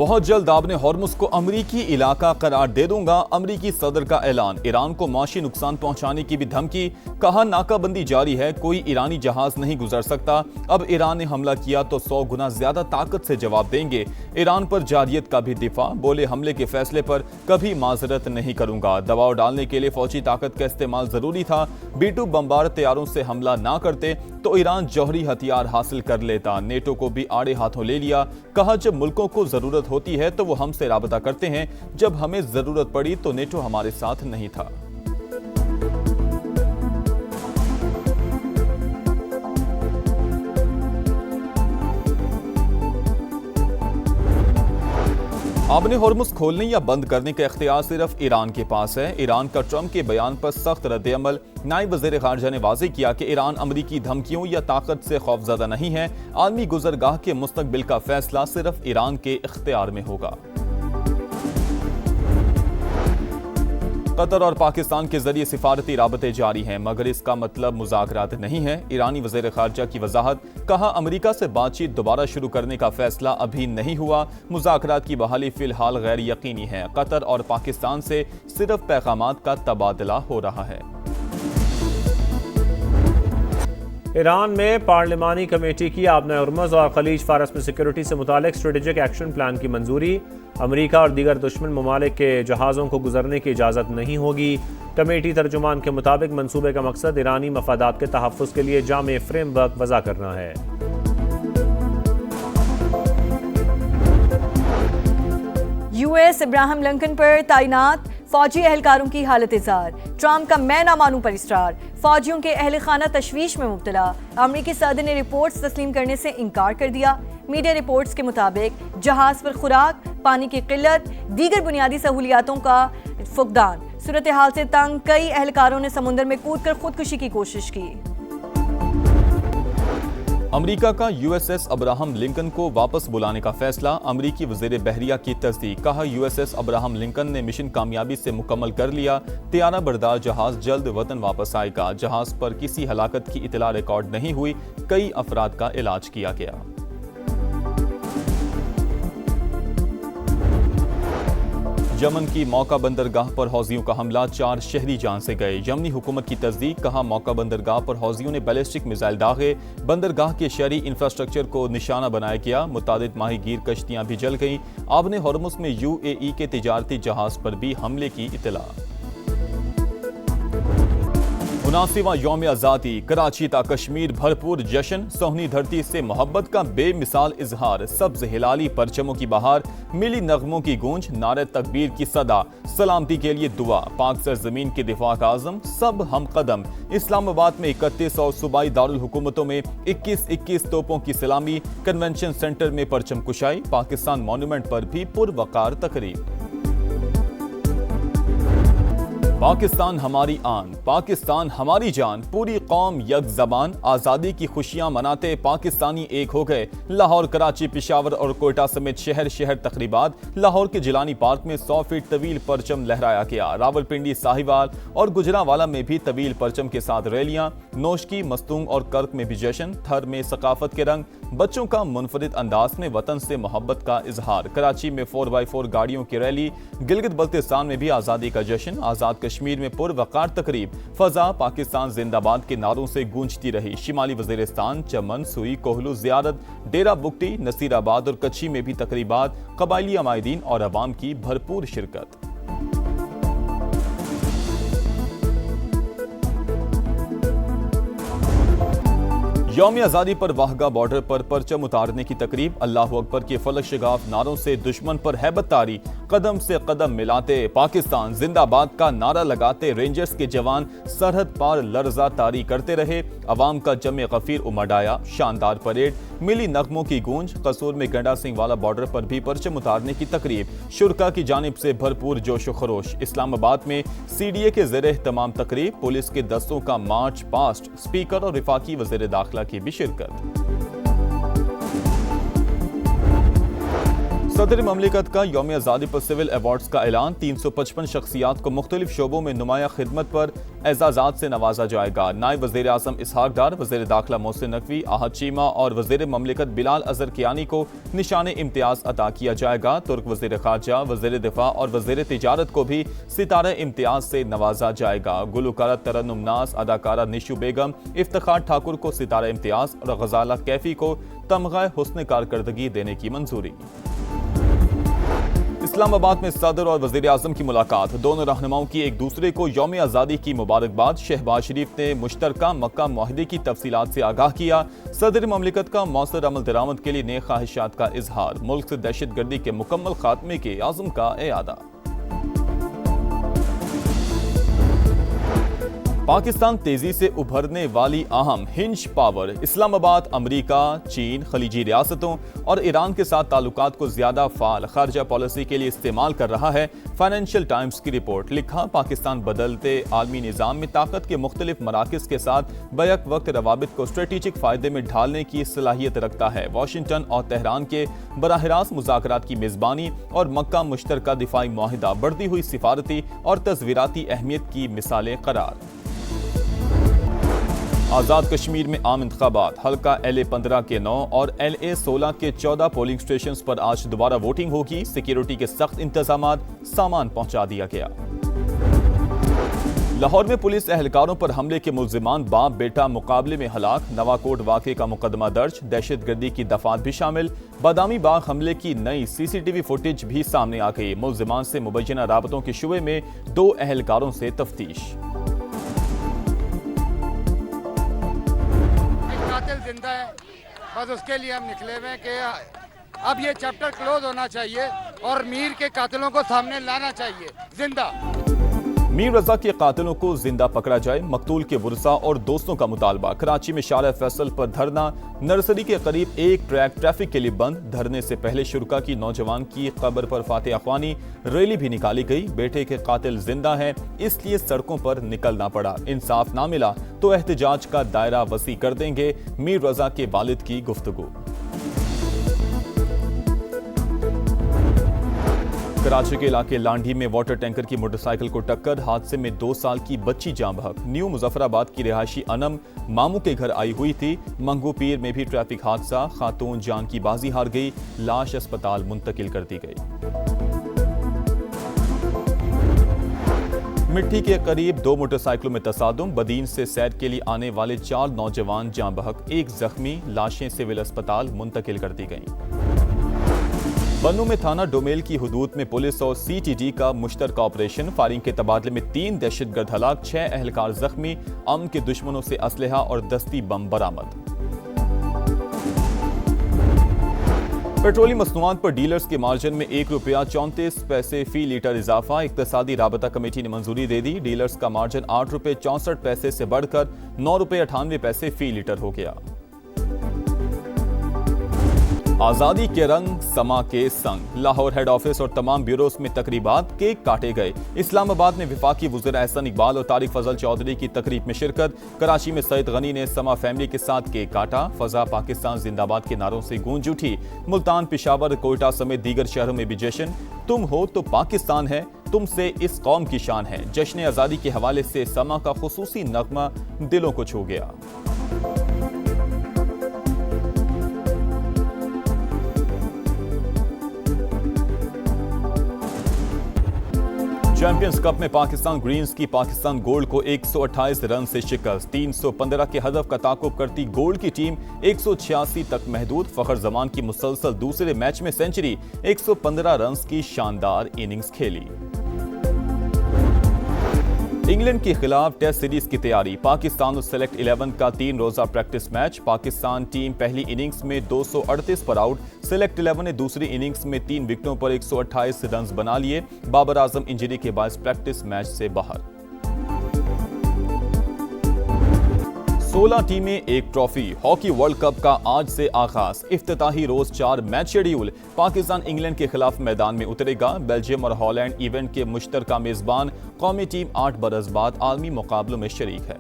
बहुत जल्द आपने हॉर्मुज को अमरीकी इलाका करार दे दूंगा। अमरीकी सदर का ऐलान। ईरान को माशी नुकसान पहुंचाने की भी धमकी। कहा नाकाबंदी जारी है, कोई ईरानी जहाज नहीं गुजर सकता। अब ईरान ने हमला किया तो 100 गुना ज्यादा ताकत से जवाब देंगे। ईरान पर जारियत का भी दिफा। बोले हमले के फैसले पर कभी माजरत नहीं करूंगा। दबाव डालने के लिए फौजी ताकत का इस्तेमाल जरूरी था। B-2 बमबार तैयारों से हमला ना करते तो ईरान जौहरी हथियार हासिल कर लेता। नेटो को भी आड़े हाथों ले लिया। कहा जब मुल्कों को जरूरत होती है तो वो हमसे राबता करते हैं, जब हमें जरूरत पड़ी तो नेटो हमारे साथ नहीं था। आपने हॉर्मुज खोलने या बंद करने का इख्तियार सिर्फ ईरान के पास है। ईरान का ट्रंप के बयान पर सख्त रद्द-ए-अमल। नायब वज़ीर ख़ारिजा ने वाज़ेह किया कि ईरान अमरीकी धमकियों या ताकत से खौफज़दा नहीं है। आलमी गुज़रगाह के मुस्तक़बिल का फैसला सिर्फ ईरान के इख्तियार में होगा। कतर और पाकिस्तान के जरिए सिफारती राबते जारी हैं, मगर इसका मतलब मुज़ाकरात नहीं है। ईरानी वज़ीर ख़ारिजा की वजाहत। कहा अमेरिका से बातचीत दोबारा शुरू करने का फैसला अभी नहीं हुआ। मुज़ाकरात की बहाली फिलहाल गैर यकीनी है। कतर और पाकिस्तान से सिर्फ पैगामात का तबादला हो रहा है। ईरान में पार्लिमानी कमेटी की आबना हॉर्मुज और खलीज फारस में सिक्योरिटी से मुतालिक स्ट्रेटेजिक एक्शन प्लान की मंजूरी। अमेरिका और दीगर दुश्मन ममालिक के जहाज़ों को गुजरने की इजाज़त नहीं होगी। कमेटी तर्जुमान के मुताबिक मंसूबे का मकसद ईरानी मफादात के तहफ़्फ़ुज़ के लिए जामे फ्रेमवर्क वज़ा करना है। यूएस इब्राहिम लिंकन पर तैनात फौजी एहलकारों की हालत इज़हार। ट्रंप का मैं ना मानूं पर इसरार। फौजियों के अहल खाना तशवीश में मुब्तला। अमरीकी सदर ने रिपोर्ट्स तस्लीम करने से इनकार कर दिया। मीडिया रिपोर्ट्स के मुताबिक जहाज पर खुराक, पानी की किल्लत, दीगर बुनियादी सहूलियातों का फुकदान। सूरत हाल से तंग कई एहलकारों ने समुद्र में कूद कर खुदकुशी की कोशिश की। अमेरिका का USS अब्राहम लिंकन को वापस बुलाने का फैसला। अमेरिकी वज़ीर बहरिया की तस्दीक। कहा USS अब्राहम लिंकन ने मिशन कामयाबी से मुकम्मल कर लिया। तैयारा बरदार जहाज जल्द वतन वापस आएगा। जहाज पर किसी हलाकत की इतला रिकॉर्ड नहीं हुई। कई अफराद का इलाज किया गया। यमन की मौका बंदरगाह पर हौजियों का हमला। 4 शहरी जान से गए। यमनी हुकूमत की तस्दीक। कहा मौका बंदरगाह पर हौजियों ने बैलिस्टिक मिसाइल दागे। बंदरगाह के शहरी इंफ्रास्ट्रक्चर को निशाना बनाया गया। मुतादिद माहीगीर कश्तियां भी जल गईं। आबने हॉर्मुज में UAE के तिजारती जहाज पर भी हमले की इतला। 79वां यौम आज़ादी। कराची ता कश्मीर भरपूर जश्न। सोहनी धरती से मोहब्बत का बेमिसाल इजहार। सब्ज हिलाली परचमों की बहार। मिली नगमों की गूंज। नारे तकबीर की सदा। सलामती के लिए दुआ। पाक सरजमीन के दिफा का आज़म सब हम कदम। इस्लामाबाद में 31 और सूबाई दारुल हुकूमतों में 21 तोपों की सलामी। कन्वेंशन सेंटर में परचम कुशाई। पाकिस्तान मॉन्यूमेंट पर भी पुरवकार तकरीब। पाकिस्तान हमारी आन, पाकिस्तान हमारी जान। पूरी कौम यक ज़बान। आज़ादी की खुशियां मनाते पाकिस्तानी एक हो गए। लाहौर, कराची, पेशावर और कोयटा समेत शहर शहर तकरीबात। लाहौर के जिलानी पार्क में 100 फीट तवील परचम लहराया गया। रावलपिंडी, साहिवाल और गुजरावाला में भी तवील परचम के साथ रैलियां। नोशकी, मस्तूंग और कर्क में भी जश्न। थर में सकाफत के रंग। बच्चों का मुनफरिद अंदाज में वतन से मोहब्बत का इजहार। कराची में 4x4 गाड़ियों की रैली। गिलगित बल्तिस्तान में भी आज़ादी का जश्न। आज़ाद कश्मीर में पुरवकार तकरीब। फजा पाकिस्तान जिंदाबाद के नारों से गूंजती रही। शिमाली वजीरिस्तान, चमन, सुई, कोहलू, जियारत, डेरा बुगटी, नसीराबाद और कच्छी में भी तकरीबात। कबायली अमायदीन और अवाम की भरपूर शिरकत। यौम आज़ादी पर वाहगा बॉर्डर पर परचम उतारने की तकरीब। अल्लाह अकबर के फलक शगाफ नारों से दुश्मन पर हैबत तारी। कदम से कदम मिलाते पाकिस्तान जिंदाबाद का नारा लगाते रेंजर्स के जवान सरहद पार लर्जा तारी करते रहे। अवाम का जमे गफीर उमड़ आया। शानदार परेड, मिली नगमों की गूंज। कसूर में गंडा सिंह वाला बॉर्डर पर भी परचम उतारने की तकरीब। शुरका की जानिब से भरपूर जोश व खरोश। इस्लामाबाद में CDA के ज़ेरे तमाम तकरीब। पुलिस के दस्तों का मार्च पास्ट। स्पीकर और वफाकी वज़ीर दाखिला की भी शिरकत। सदर ममलिकत का यौम आज़ादी पर सिविल अवार्ड्स का ऐलान। 355 शख्सियात को मुख्तलिफ शोबों में नुमाया खिदमत पर एजाज़ात से नवाजा जाएगा। नायब वज़ीर आज़म इसहाक डार, वज़ीर दाखिला मोहसिन नकवी, आहद चीमा और वज़ीर ममलिकत बिलाल अज़हर कियानी को निशान इम्तियाज़ अता किया जाएगा। तुर्क वज़ीर ख़ारजा, वज़ीर दिफा और वज़ीर तिजारत को भी सितारा इम्तियाज़ से नवाजा जाएगा। गुलकारा तरन्नुम नाज, अदाकारा निशु बेगम, इफ्तिखार ठाकुर को सितारा इम्तियाज़ और गजाला कैफी को तमगा हुस्न कारकर्दगी देने की मंजूरी। इस्लामाबाद में सदर और वज़ीर आज़म की मुलाकात। दोनों रहनुमाओं की एक दूसरे को यौम आज़ादी की मुबारकबाद। शहबाज शरीफ ने मुश्तरका मक्का मुआहदे की तफसीलात से आगाह किया। सदर ममलिकत का मौसर अमल दरामद के लिए नेक ख्वाहिशात का इजहार। मुल्क से दहशत गर्दी के मुकम्मल खात्मे के आज़म का एआदा। पाकिस्तान तेजी से उभरने वाली अहम हिंज पावर। इस्लामाबाद अमेरिका, चीन, खलीजी रियासतों और ईरान के साथ ताल्लुकात को ज्यादा फाल खारजा पॉलिसी के लिए इस्तेमाल कर रहा है। फाइनेंशियल टाइम्स की रिपोर्ट। लिखा, पाकिस्तान बदलते आलमी निज़ाम में ताकत के मुख्तलिफ मराकज़ के साथ बैक वक्त रवाबित को स्ट्रेटेजिक फायदे में ढालने की सलाहियत रखता है। वाशिंगटन और तेहरान के बराह रास्त मुज़ाकरात की मेज़बानी और मक्का मुश्तरका दिफाई मुआहिदा बढ़ती हुई सिफारती और तस्वीराती अहमियत की मिसालें करार। आज़ाद कश्मीर में आम इंतखाबात। हल्का LA 15 के 9 और LA 16 के 14 पोलिंग स्टेशन पर आज दोबारा वोटिंग होगी। सिक्योरिटी के सख्त इंतजामात, सामान पहुंचा दिया गया। लाहौर में पुलिस एहलकारों पर हमले के मुल्जिमान बाप बेटा मुकाबले में हलाक। नवाकोट वाक़े का मुकदमा दर्ज। दहशत गर्दी की दफात भी शामिल। बादामी बाग हमले की नई CCTV फुटेज भी सामने आ गई। मुल्जिमान से मुबैना राबतों के शुबे में 2 एहलकारों से तफ्तीश। जिंदा है, बस उसके लिए हम निकले हुए कि अब ये चैप्टर क्लोज होना चाहिए और मीर के कातिलों को सामने लाना चाहिए जिंदा। मीर रजा के कातिलों को जिंदा पकड़ा जाए। मकतूल के वरसा और दोस्तों का मुतालबा। कराची में शारा फैसल पर धरना। नर्सरी के करीब एक ट्रैक ट्रैफिक के लिए बंद। धरने से पहले शुरका की नौजवान की कब्र पर फातिहा ख्वानी रैली भी निकाली गई। बेटे के कातिल जिंदा हैं, इसलिए सड़कों पर निकलना पड़ा। इंसाफ ना मिला तो एहतजाज का दायरा वसी कर देंगे। मीर रजा के वालिद की गुफ्तगू। कराची के इलाके लांढी में वाटर टैंकर की मोटरसाइकिल को टक्कर। हादसे में 2 साल की बच्ची जान बहक। न्यू मुजफ्फराबाद की रिहायशी अनम मामू के घर आई हुई थी। मंगू पीर में भी ट्रैफिक हादसा। खातून जान की बाजी हार गई। लाश अस्पताल मुंतकिल कर दी गई। मिट्टी के करीब 2 मोटरसाइकिलों में तसादुम। बदीन से सैर के लिए आने वाले 4 नौजवान जान बहक, 1 जख्मी। लाशें सिविल अस्पताल मुंतकिल कर दी गईं। बन्नू में थाना डोमेल की हुदूद में पुलिस और CTD का मुश्तरका ऑपरेशन। फायरिंग के तबादले में 3 दहशतगर्द हलाक, 6 एहलकार जख्मी। अमन के दुश्मनों से असलहा और दस्ती बम बरामद। पेट्रोलियम मसनूआत पर डीलर्स के मार्जिन में ₹1.34 फी लीटर इजाफा। इक्तसादी राबता कमेटी ने मंजूरी दे दी। डीलर्स का मार्जिन ₹8.64 से बढ़कर ₹9.98 फी लीटर हो गया। आज़ादी के रंग समा के संग। लाहौर हेड ऑफिस और तमाम ब्यूरोस में तकरीबात, केक काटे गए। इस्लामाबाद में वफाकी वज़ीर एहसन इकबाल और तारिक फजल चौधरी की तकरीब में शिरकत। कराची में सईद गनी ने समा फैमिली के साथ केक काटा। फजा पाकिस्तान जिंदाबाद के नारों से गूंज उठी। मुल्तान, पेशावर, कोयटा समेत दीगर शहरों में भी जश्न। तुम हो तो पाकिस्तान है, तुमसे इस कौम की शान है। जश्न आज़ादी के हवाले से समा का खुसूसी नगमा दिलों को छू गया। चैंपियंस कप में पाकिस्तान ग्रीन्स की पाकिस्तान गोल्ड को 128 रन से शिकस्त। 315 के हदफ का ताकुब करती गोल्ड की टीम 186 तक महदूद। फखर जमान की मुसलसल दूसरे मैच में सेंचुरी। 115 रन की शानदार इनिंग्स खेली। इंग्लैंड के खिलाफ टेस्ट सीरीज की तैयारी। पाकिस्तान और सेलेक्ट 11 का 3 रोजा प्रैक्टिस मैच। पाकिस्तान टीम पहली इनिंग्स में 238 पर आउट। सेलेक्ट 11 ने दूसरी इनिंग्स में 3 विकेटों पर 128 रन बना लिए। बाबर आजम इंजरी के बाद प्रैक्टिस मैच से बाहर। 16 टीमें, 1 ट्रॉफी। हॉकी वर्ल्ड कप का आज से आगाज। इफ्तिताही रोज 4 मैच शेड्यूल। पाकिस्तान इंग्लैंड के खिलाफ मैदान में उतरेगा। बेल्जियम और हॉलैंड इवेंट के मुश्तरका मेजबान। कौमी टीम 8 बरस बाद आलमी मुकाबलों में शरीक है।